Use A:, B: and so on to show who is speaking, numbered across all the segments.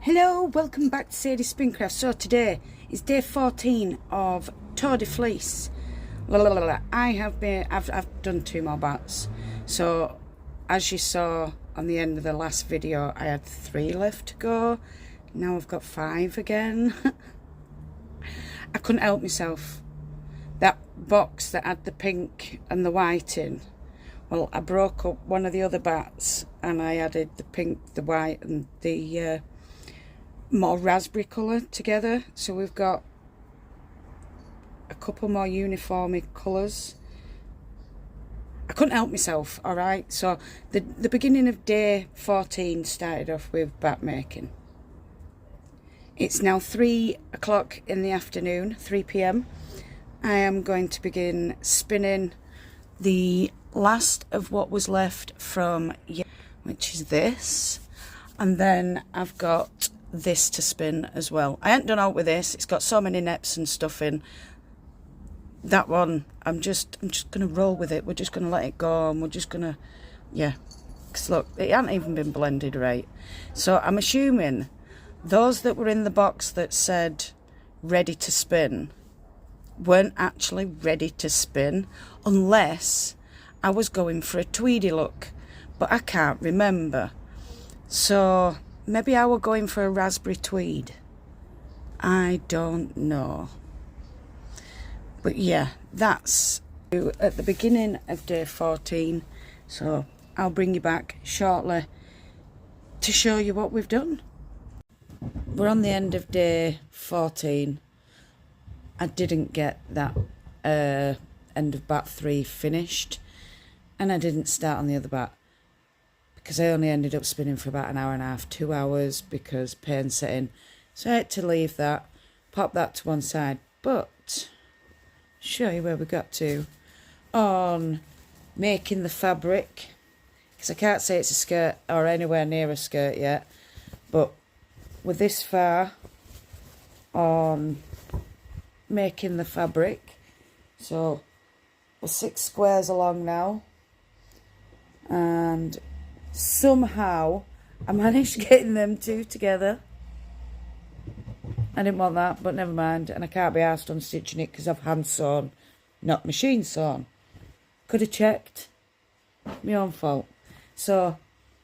A: Hello, welcome back to Sadie Spincraft. So today is day 14 of Tour de Fleece. I've done 2 more bats. So as you saw on the end of the last video, I had 3 left to go. Now I've got 5 again. I couldn't help myself. That box that had the pink and the white in, well, I broke up one of the other bats and I added the pink, the white and the more raspberry colour together. So we've got a couple more uniform colours. I couldn't help myself, alright? So the beginning of day 14 started off with bat making. It's now 3 o'clock in the afternoon, 3 p.m. I am going to begin spinning the last of what was left from, which is this. And then I've got this to spin as well. I ain't done out with this. It's got so many neps and stuff in. That one, I'm just going to roll with it. We're just going to let it go and we're just going to, yeah. Because look, it hasn't even been blended right. So I'm assuming those that were in the box that said ready to spin weren't actually ready to spin unless I was going for a tweedy look, but I can't remember. So maybe I were going for a raspberry tweed. I don't know. But yeah, that's at the beginning of day 14. So I'll bring you back shortly to show you what we've done. We're on the end of day 14. I didn't get that end of bat 3 finished, and I didn't start on the other bat because I only ended up spinning for about an hour and a half, 2 hours, because pain set in. So I had to leave that, pop that to one side. But show you where we got to on making the fabric, because I can't say it's a skirt or anywhere near a skirt yet, but we're this far on making the fabric. So we're 6 squares along now, and somehow I managed getting them 2 together. I didn't want that, but never mind. And I can't be arsed on stitching it because I've hand sewn, not machine sewn. Could have checked. My own fault. So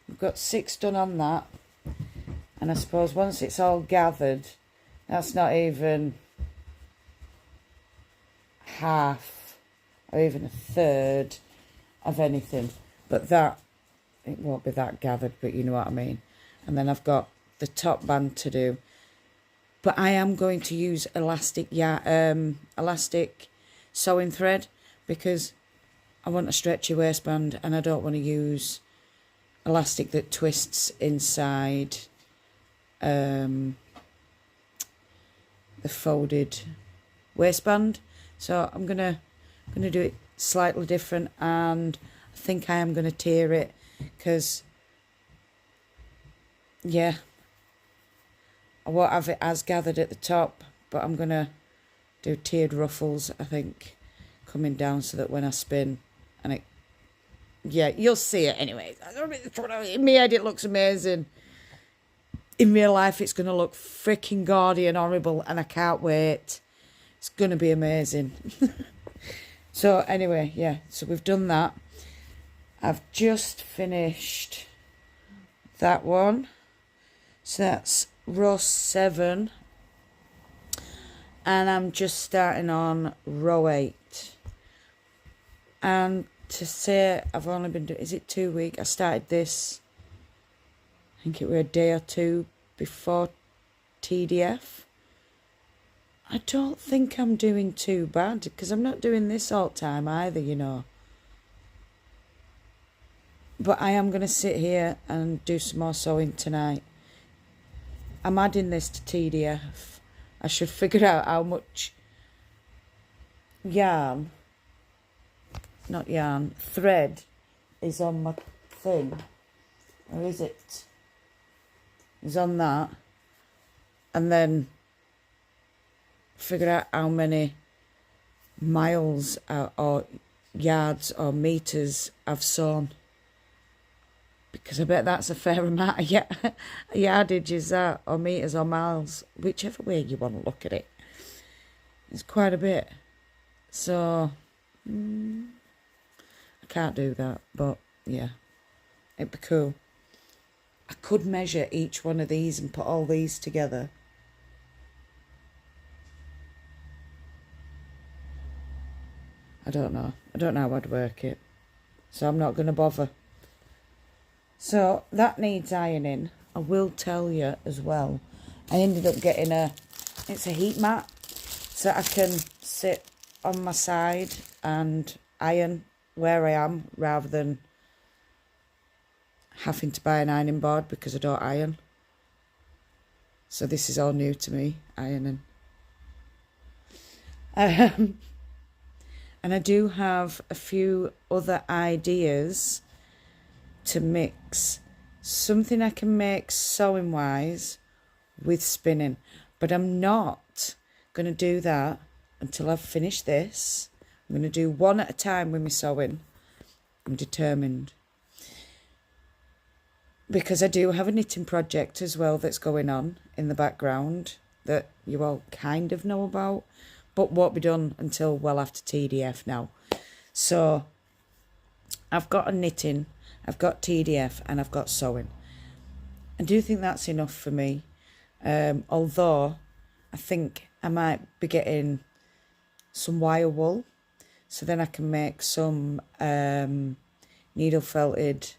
A: we've got 6 done on that, and I suppose once it's all gathered, that's not even half or even a third of anything, but that, it won't be that gathered, but you know what I mean. And then I've got the top band to do, but I am going to use elastic sewing thread because I want a stretchy waistband and I don't want to use elastic that twists inside the folded waistband. So I'm gonna do it slightly different, and I think I am gonna tier it because, yeah, I won't have it as gathered at the top, but I'm gonna do tiered ruffles, I think, coming down so that when I spin, and it, yeah, you'll see it anyway. In my head it looks amazing. In real life it's gonna look freaking gaudy and horrible, and I can't wait. It's going to be amazing. So anyway, yeah, so we've done that. I've just finished that one. So that's row 7. And I'm just starting on row 8. And to say I've only been doing, is it 2 weeks? I started this, I think it were a day or 2 before TDF. I don't think I'm doing too bad because I'm not doing this all the time either, you know. But I am going to sit here and do some more sewing tonight. I'm adding this to TDF. I should figure out how much thread is on my thing. Or is it? It's on that. And then figure out how many miles or yards or meters I've sewn. because I bet that's a fair amount of yardage, is that, or metres or miles, whichever way you want to look at it. It's quite a bit. So, I can't do that, but yeah, it'd be cool. I could measure each one of these and put all these together. I don't know. I don't know how I'd work it. So I'm not going to bother. So that needs ironing. I will tell you as well. I ended up getting it's a heat mat. So I can sit on my side and iron where I am rather than having to buy an ironing board because I don't iron. So this is all new to me, ironing. And I do have a few other ideas to mix something I can make sewing wise with spinning, but I'm not going to do that until I've finished this. I'm going to do one at a time with my sewing. I'm determined. Because I do have a knitting project as well that's going on in the background that you all kind of know about, but won't be done until well after TDF now. So I've got a knitting, I've got TDF, and I've got sewing. I do think that's enough for me, although I think I might be getting some wire wool, so then I can make some needle felted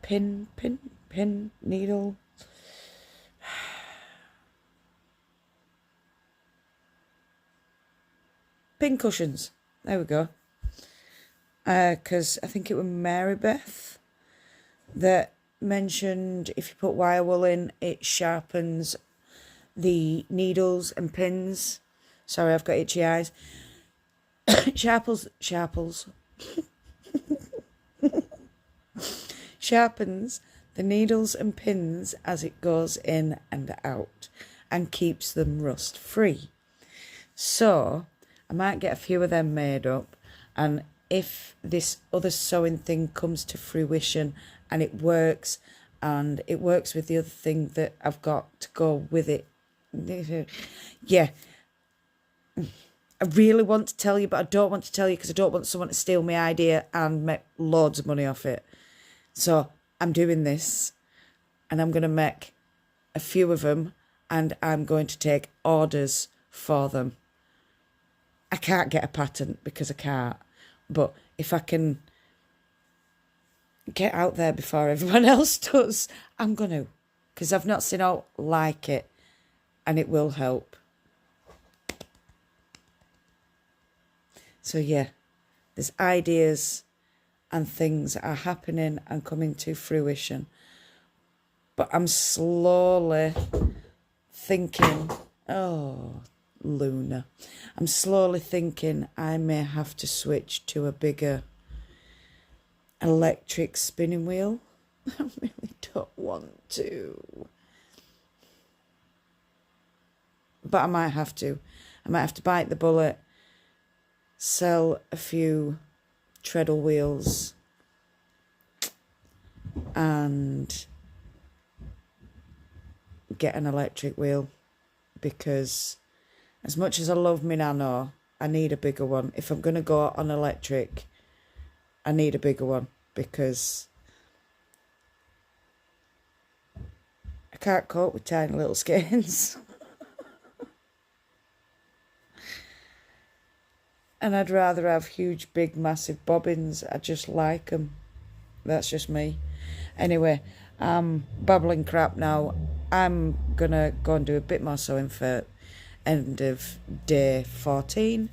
A: pin needle. Pin cushions. There we go. Because I think it was Mary Beth that mentioned if you put wire wool in, it sharpens the needles and pins. Sorry, I've got itchy eyes. Sharpens the needles and pins as it goes in and out and keeps them rust free. So I might get a few of them made up, and if this other sewing thing comes to fruition and it works with the other thing that I've got to go with it, yeah, I really want to tell you, but I don't want to tell you because I don't want someone to steal my idea and make loads of money off it. So I'm doing this, and I'm going to make a few of them, and I'm going to take orders for them. I can't get a patent because I can't, but if I can get out there before everyone else does, I'm going to, because I've not seen out like it, and it will help. So yeah, there's ideas and things that are happening and coming to fruition. But I'm slowly thinking, oh, Luna. I'm slowly thinking I may have to switch to a bigger electric spinning wheel. I really don't want to. But I might have to. I might have to bite the bullet, sell a few treadle wheels, and get an electric wheel, because as much as I love my Nano, I need a bigger one. If I'm going to go on electric, I need a bigger one, because I can't cope with tiny little skeins. And I'd rather have huge, big, massive bobbins. I just like them. That's just me. Anyway, I'm babbling crap now. I'm going to go and do a bit more sewing for end of day 14.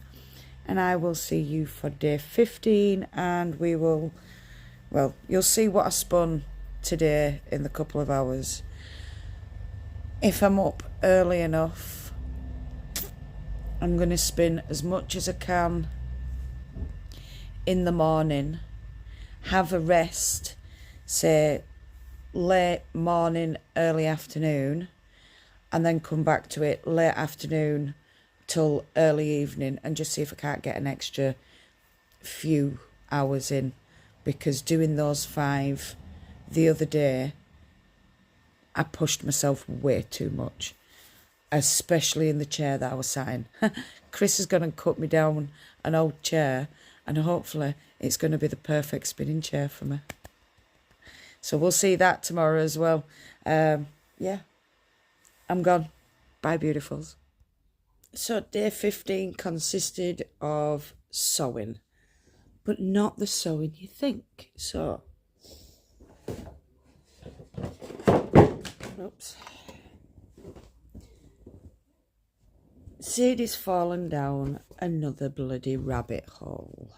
A: And I will see you for day 15. And we will, well, you'll see what I spun today in the couple of hours. If I'm up early enough, I'm going to spin as much as I can in the morning, have a rest, say late morning, early afternoon, and then come back to it late afternoon till early evening and just see if I can't get an extra few hours in, because doing those 5 the other day, I pushed myself way too much, especially in the chair that I was sat in. Chris is going to cut me down an old chair, and hopefully it's going to be the perfect spinning chair for me. So we'll see that tomorrow as well. Yeah, I'm gone. Bye, beautifuls. So day 15 consisted of sewing, but not the sewing you think. So, oops. Sadie's fallen down another bloody rabbit hole.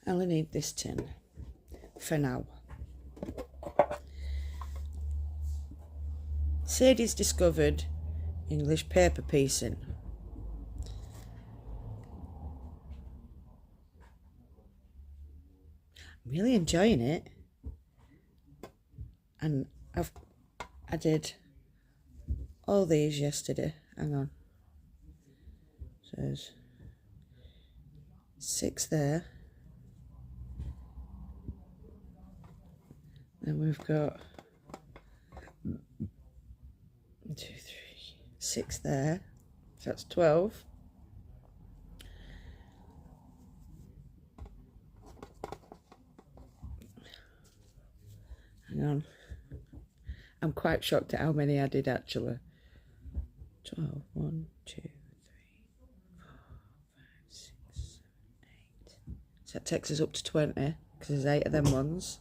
A: I only need this tin for now. Sadie's discovered English paper piecing. I'm really enjoying it, and I did all these yesterday. Hang on. So there's 6 there. Then we've got 1, 2, 3, 6 there. So that's 12. Hang on. I'm quite shocked at how many I did actually. 12, 1, 2, 3, 4, 5, 6, 7, 8. So that takes us up to 20, because there's 8 of them ones.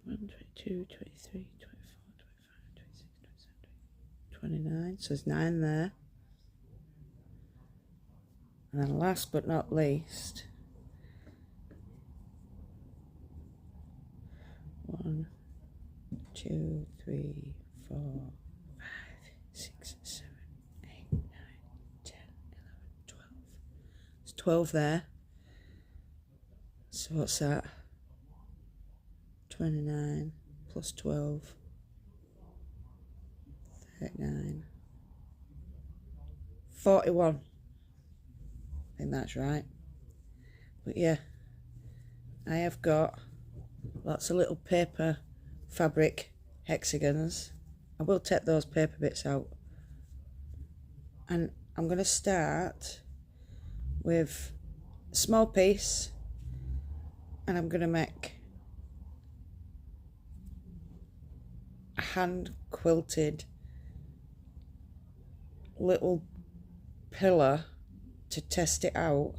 A: Twenty-one, 22, 23, 24, 25, 26, 27, 29. So there's 9 there. And then last but not least, 1, 2, 3, 4, 5, 6, 7, 8, 9, 10, 11, 12. There's 12 there. So what's that? 29 plus 12, 39, 41. I think that's right. But yeah, I have got lots of little paper fabric hexagons. I will take those paper bits out, and I'm going to start with a small piece, and I'm going to make a hand quilted little pillar to test it out,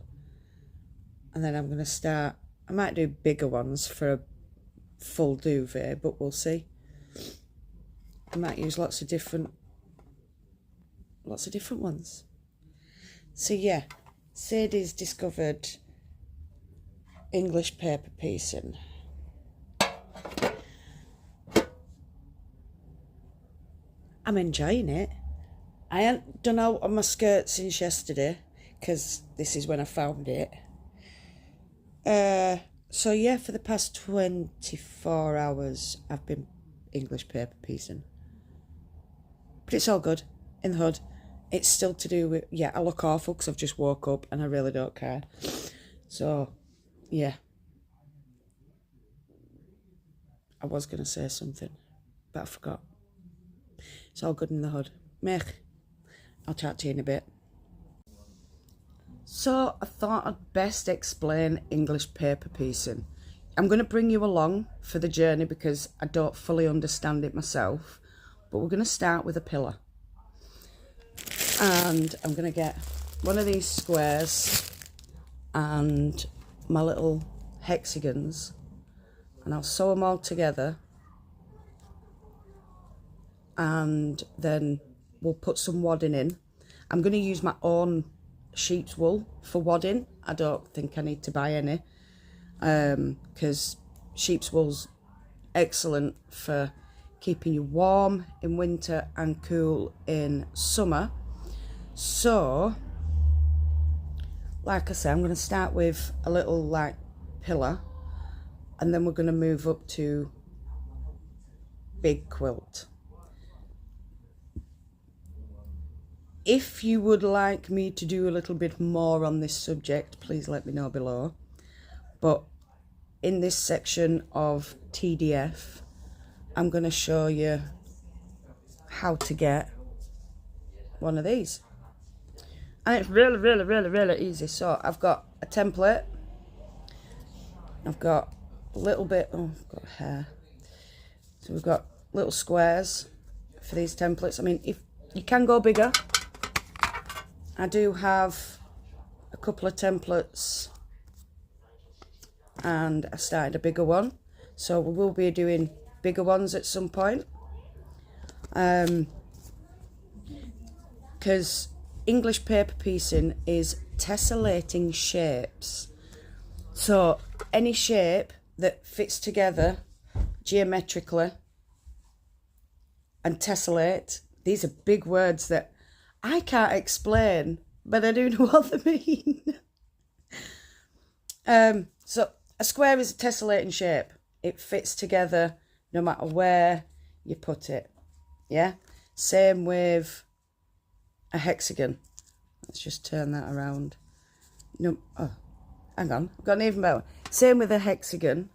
A: and then I'm going to start. I might do bigger ones for a full duvet, but we'll see. I might use lots of different ones. So yeah, Sadie's discovered English paper piecing. I'm enjoying it. I haven't done out on my skirt since yesterday, because this is when I found it. So yeah, for the past 24 hours I've been English paper piecing. But it's all good in the hood. It's still to do with, yeah, I look awful because I've just woke up and I really don't care. So yeah, I was going to say something, but I forgot. It's all good in the hood. Mech, I'll chat to you in a bit. So I thought I'd best explain English paper piecing. I'm going to bring you along for the journey because I don't fully understand it myself. But we're going to start with a pillar. And I'm going to get one of these squares and my little hexagons, and I'll sew them all together. And then we'll put some wadding in. I'm going to use my own sheep's wool for wadding. I don't think I need to buy any, because sheep's wool's excellent for keeping you warm in winter and cool in summer. So like I say, I'm going to start with a little like pillar, and then we're going to move up to big quilt. If you would like me to do a little bit more on this subject, please let me know below. But in this section of TDF, I'm going to show you how to get one of these. And it's really easy. So I've got a template. I've got a little bit, oh, I've got hair. So we've got little squares for these templates. I mean, if you can go bigger. I do have a couple of templates and I started a bigger one. So we will be doing bigger ones at some point. Because English paper piecing is tessellating shapes. So any shape that fits together geometrically and tessellate, these are big words that I can't explain, but I do know what they mean. So a square is a tessellating shape. It fits together no matter where you put it. Yeah? Same with a hexagon. Let's just turn that around. No, oh, hang on. I've got an even better. Same with a hexagon.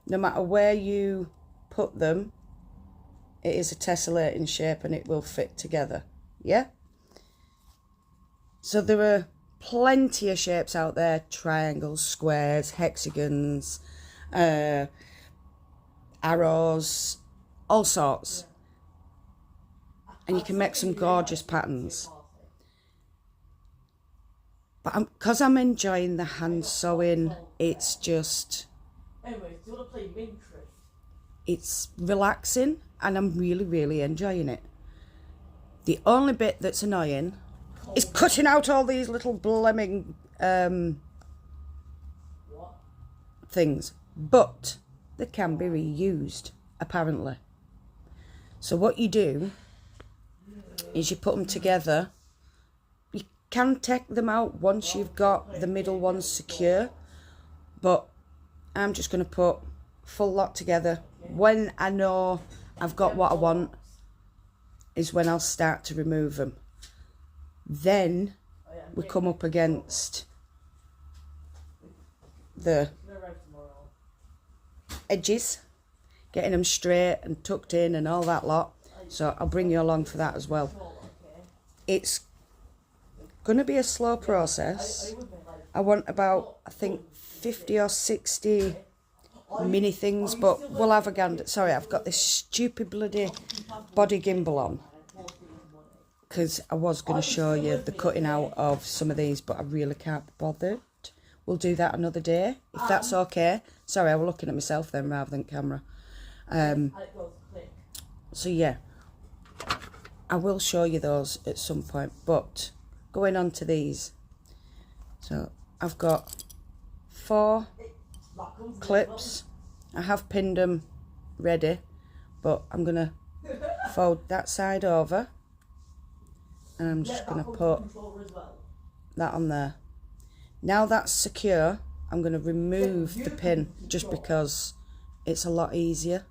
A: No matter where you put them, it is a tessellating shape and it will fit together. Yeah? So there are plenty of shapes out there. Triangles, squares, hexagons, arrows, all sorts. And you can make some gorgeous patterns. But because I'm enjoying the hand sewing, it's just...
B: Anyway, do you want to play Minecraft?
A: It's relaxing and I'm really enjoying it. The only bit that's annoying is cutting out all these little blemming things. But they can be reused, apparently. So what you do is you put them together. You can take them out once you've got the middle ones secure. But I'm just going to put full lot together. When I know I've got what I want is when I'll start to remove them. Then we come up against the edges, getting them straight and tucked in and all that lot. So I'll bring you along for that as well. It's going to be a slow process. I want about, I think, 50 or 60 mini things, but we'll have a gander. Sorry, I've got this stupid bloody body gimbal on, because I was going to show you the cutting out of some of these, but I really can't be bothered. We'll do that another day, if that's okay. Sorry, I was looking at myself then rather than camera. So yeah, I will show you those at some point, but going on to these. So I've got 4 clips. I have pinned them ready, but I'm going to fold that side over. And I'm just going to put that on there. Now that's secure, I'm going to remove the pin just because it's a lot easier.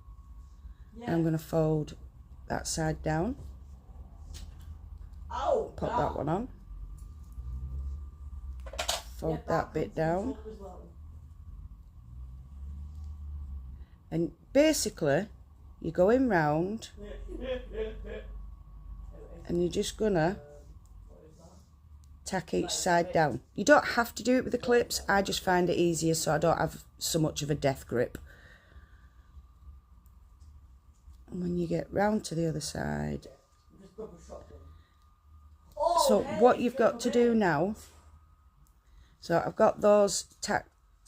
A: And I'm going to fold that side down. Put that one on. Fold that bit down. And basically, you're going round and you're just gonna tack each side down. You don't have to do it with the clips. I just find it easier so I don't have so much of a death grip. And when you get round to the other side. So what you've got to do now, so I've got those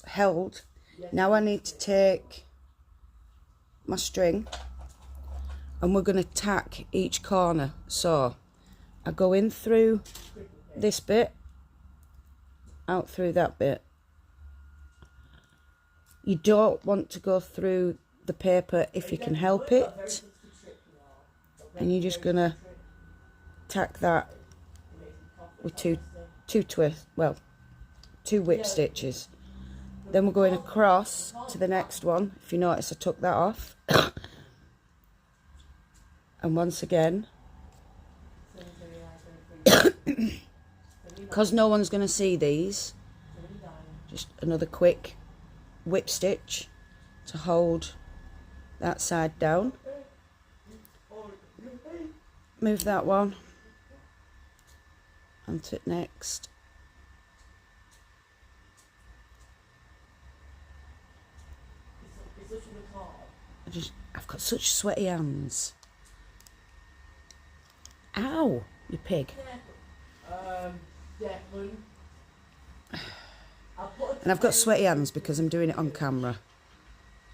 A: held. Now I need to take my string and we're going to tack each corner. So I go in through this bit, out through that bit. You don't want to go through the paper if you can help it, and you're just going to tack that with two twists, well, 2 whip stitches. Then we're going across to the next one. If you notice, I took that off. And once again, because no one's going to see these, just another quick whip stitch to hold that side down. Move that one onto it next. I've got such sweaty hands. Ow, you pig. And I've got sweaty hands because I'm doing it on camera.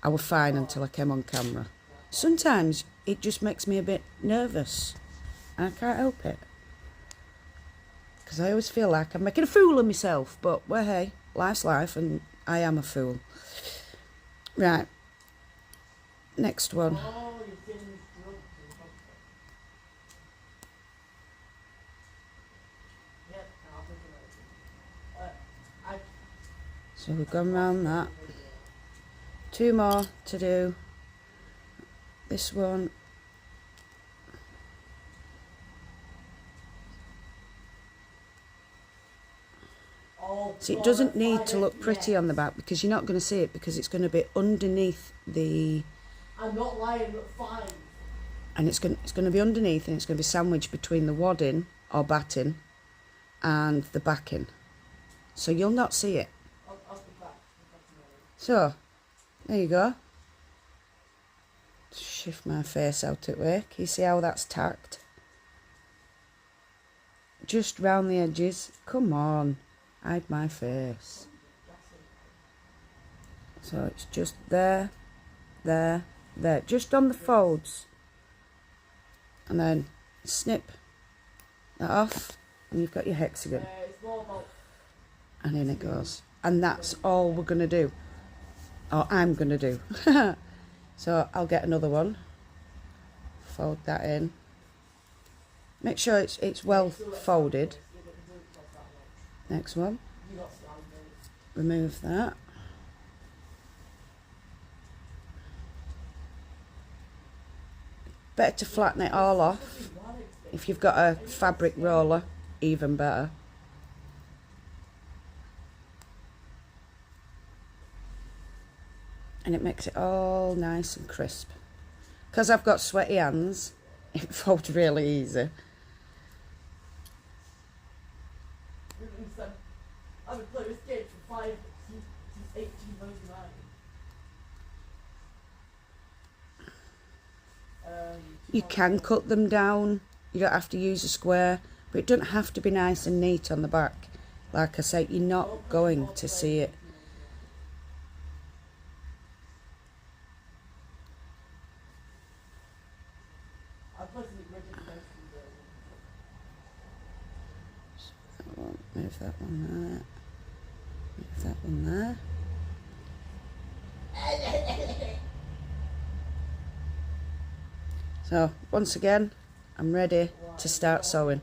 A: I was fine until I came on camera. Sometimes it just makes me a bit nervous. And I can't help it. Because I always feel like I'm making a fool of myself. But, well, hey, life's life and I am a fool. Right. Next one. So we've gone round that. 2 more to do. This one. See, it doesn't need to look pretty on the back because you're not going to see it because it's going to be underneath the...
B: I'm not lying, but 5.
A: And it's going to be underneath and it's going to be sandwiched between the wadding or batting and the backing. So you'll not see it. So, there you go. Shift my face out of the way. Can you see how that's tacked? Just round the edges. Come on. Hide my face. So it's just there, there, there. Just on the folds. And then snip that off. And you've got your hexagon. And in it goes. And that's all we're going to do. Or I'm going to do. So I'll get another one. Fold that in. Make sure it's well folded. Next one. Remove that. Better to flatten it all off. If you've got a fabric roller, even better. And it makes it all nice and crisp. Because I've got sweaty hands, it folds really easy.
B: I've been playing this game for 5 since 1899.
A: You can cut them down. You don't have to use a square, but it doesn't have to be nice and neat on the back. Like I say, you're not going to see it. Move that one there. Move that one there. So, once again, I'm ready to start sewing.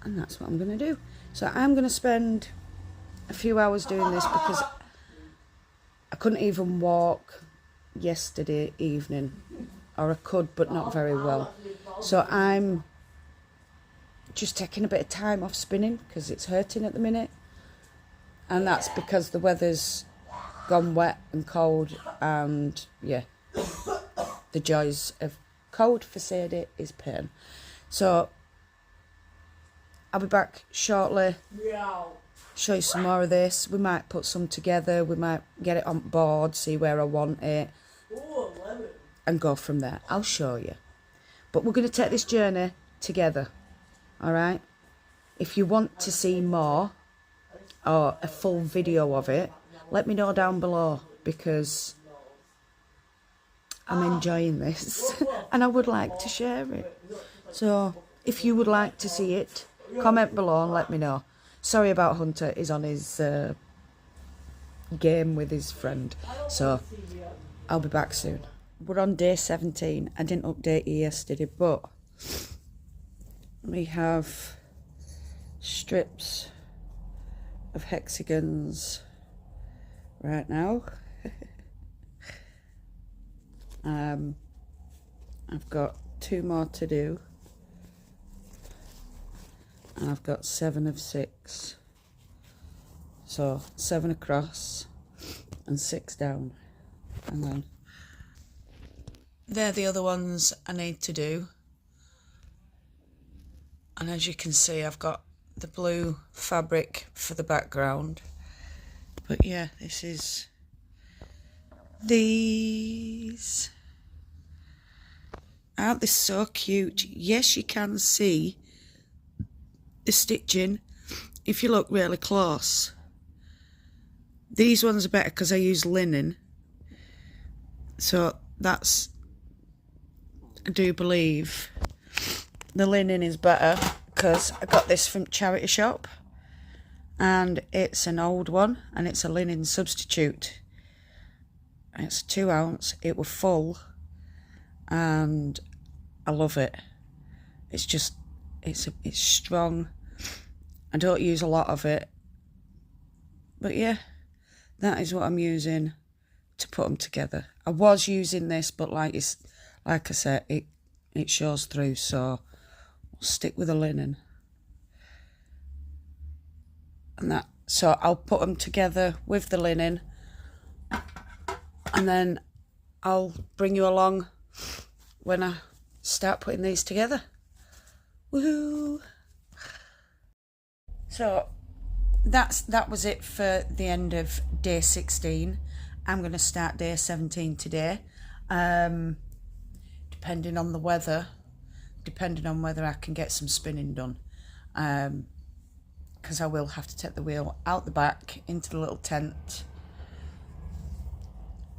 A: And that's what I'm going to do. So I'm going to spend a few hours doing this because I couldn't even walk yesterday evening. Or I could, but not very well. So I'm just taking a bit of time off spinning because it's hurting at the minute. And that's because the weather's gone wet and cold, and yeah, the joys of cold for Sadie is pain. So I'll be back shortly, show you some more of this. We might put some together, we might get it on board, see where I want it, and go from there. I'll show you. But we're going to take this journey together, alright? If you want to see more, or a full video of it, let me know down below, because I'm enjoying this and I would like to share it. So if you would like to see it, comment below and let me know. Sorry about Hunter, he's on his game with his friend, so I'll be back soon. We're on day 17. I didn't update you yesterday, but we have strips of hexagons right now. I've got 2 more to do, and I've got 7 of 6, so 7 across and 6 down, and then they're the other ones I need to do. And as you can see, I've got the blue fabric for the background, but yeah, this is these. Aren't they so cute? Yes, you can see the stitching if you look really close. These ones are better because I use linen, so that's, I do believe the linen is better because I got this from charity shop and it's an old one and it's a linen substitute. It's 2 ounce, it was full, and I love it. It's just, it's strong. I don't use a lot of it, but yeah, that is what I'm using to put them together. I was using this, but like I said, it shows through, so I'll stick with the linen. And that, so I'll put them together with the linen, and then I'll bring you along when I start putting these together. Woohoo! So that was it for the end of day 16. I'm going to start day 17 today, depending on the weather, depending on whether I can get some spinning done, because I will have to take the wheel out the back into the little tent,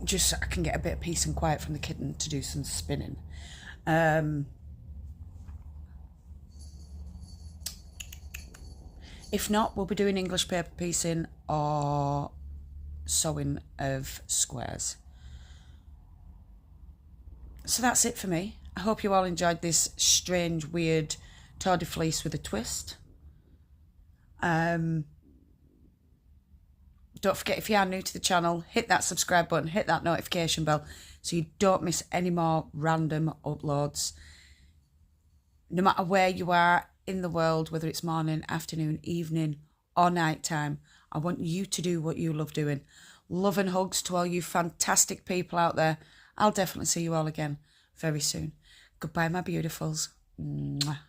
A: just so I can get a bit of peace and quiet from the kitten to do some spinning. If not, we'll be doing English paper piecing or sewing of squares. So that's it for me. I hope you all enjoyed this strange, weird tour de fleece with a twist. Don't forget, if you are new to the channel, hit that subscribe button, hit that notification bell so you don't miss any more random uploads. No matter where you are in the world, whether it's morning, afternoon, evening or night time, I want you to do what you love doing. Love and hugs to all you fantastic people out there. I'll definitely see you all again very soon. Goodbye, my beautifuls. Mwah.